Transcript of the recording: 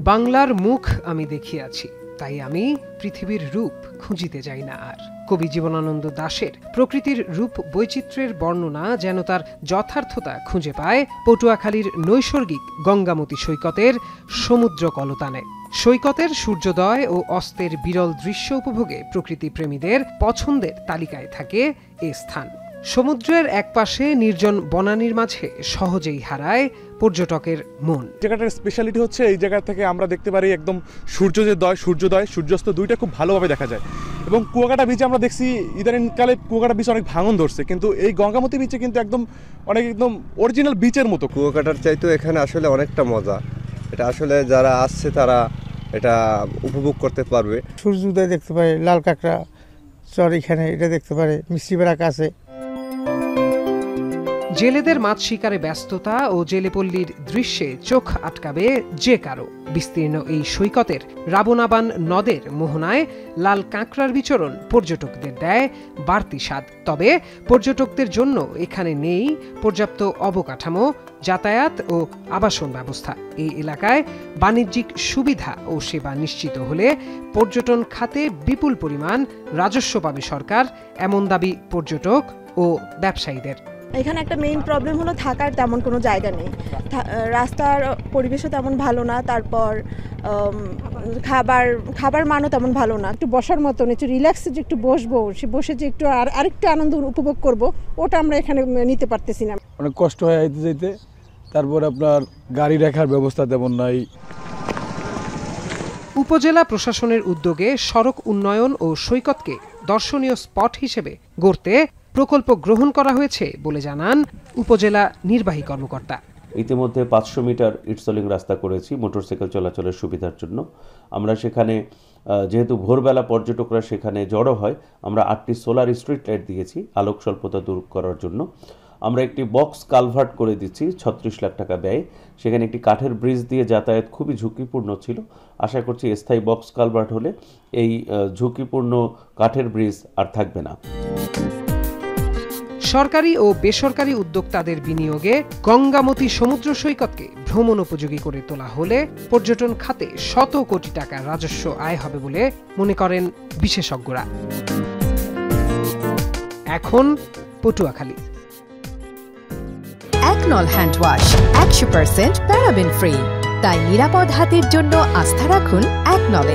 বাংলার মুখ আমি দেখিয়াছি, তাই আমি পৃথিবীর রূপ খুঁজিতে যাই না আর। কবি জীবনানন্দ দাশের প্রকৃতির রূপ বৈচিত্র্যের বর্ণনা যেন তার যথার্থতা খুঁজে পায় পটুয়াখালীর নৈসর্গিক গঙ্গামতী সৈকতের সমুদ্র কলতানে। সৈকতের সূর্যোদয় ও অস্তের বিরল দৃশ্য উপভোগে প্রকৃতি প্রেমীদের পছন্দের তালিকায় থাকে এ স্থান। সমুদ্রের একপাশে নির্জন বনানীর মাঝে সহজেই হারায় পর্যটকের মন। জায়গাটার স্পেশালিটি হচ্ছে এই জায়গা থেকে আমরা দেখতে পারি একদম সূর্যোদয় সূর্যাস্ত দুইটা খুব ভালোভাবে দেখা যায়। এবং কুয়াকাটা বিচে আমরা দেখছি ইদানিংকালে কুয়াকাটা বিচ অনেক ভাঙন ধরছে, কিন্তু এই গঙ্গামতী বিচে কিন্তু একদম অরিজিনাল বিচের মতো। কুয়াকাটার চাইতেও এখানে আসলে অনেকটা মজা, এটা আসলে যারা আসছে তারা এটা উপভোগ করতে পারবে। সূর্যোদয় দেখতে পারে, লাল কাঁকড়া চর এখানে এটা দেখতে পারে, মিষ্টিবেড়া কাছে। জেলেদের মাছ শিকারে ব্যস্ততা ও জেলেপল্লীর দৃশ্যে চোখ আটকাবে যে কারো। বিস্তীর্ণ এই সৈকতের রাবণাবান নদের মোহনায় লাল কাঁকড়ার বিচরণ পর্যটকদের দেয় বাড়তি স্বাদ। তবে পর্যটকদের জন্য এখানে নেই পর্যাপ্ত অবকাঠামো, যাতায়াত ও আবাসন ব্যবস্থা। এই এলাকায় বাণিজ্যিক সুবিধা ও সেবা নিশ্চিত হলে পর্যটন খাতে বিপুল পরিমাণ রাজস্ব পাবে সরকার, এমন দাবি পর্যটক ও ব্যবসায়ীদের। এখানে একটা মেইন প্রবলেম হলো থাকার তেমন কোনো জায়গা নেই, রাস্তার পরিবেশও তেমন ভালো না, তারপর খাবার মানও তেমন ভালো না। একটু বসার মতন, একটু রিল্যাক্সে যে একটু বসবো, সে বসে যে একটু আরেকটু আনন্দ উপভোগ করব, ওটা আমরা এখানে নিতে পারতেছি না। অনেক কষ্ট হয় আইতে যেতে, তারপর আপনার গাড়ি রাখার ব্যবস্থা তেমন নাই। উপজেলা প্রশাসনের উদ্যোগে সড়ক উন্নয়ন ও সৈকতকে দর্শনীয় স্পট হিসেবে গড়তে প্রকল্প গ্রহণ করা হয়েছে বলে জানান উপজেলা নির্বাহী কর্মকর্তা। ইতিমধ্যে 500 মিটার ইটসলিং রাস্তা করেছি মোটরসাইকেল চলাচলের সুবিধার জন্য। আমরা সেখানে যেহেতু ভোরবেলা পর্যটকরা সেখানে জড়ো হয়, আমরা 8টি সোলার স্ট্রিট লাইট দিয়েছি আলোক স্বল্পতা দূর করার জন্য। আমরা একটি বক্স কালভার্ট করে দিচ্ছি 36 লাখ টাকা ব্যয়ে। সেখানে একটি কাঠের ব্রিজ দিয়ে যাতায়াত খুবই ঝুঁকিপূর্ণ ছিল। আশা করছি স্থায়ী বক্স কালভার্ট হলে এই ঝুঁকিপূর্ণ কাঠের ব্রিজ আর থাকবে না। সরকারি ও বেসরকারি উদ্যোক্তাদের বিনিয়োগে গঙ্গামতী সমুদ্র সৈকতকে ভ্রমণ উপযোগী করে তোলা হলে পর্যটন খাতে শত কোটি টাকা রাজস্ব আয় হবে বলে মনে করেন বিশেষজ্ঞরা। এখন পটুয়াখালী। একনল হ্যান্ড ওয়াশ 100% প্যারাবেন ফ্রি, তাই নিরাপদ হাতের জন্য আস্থা রাখুন একনলে।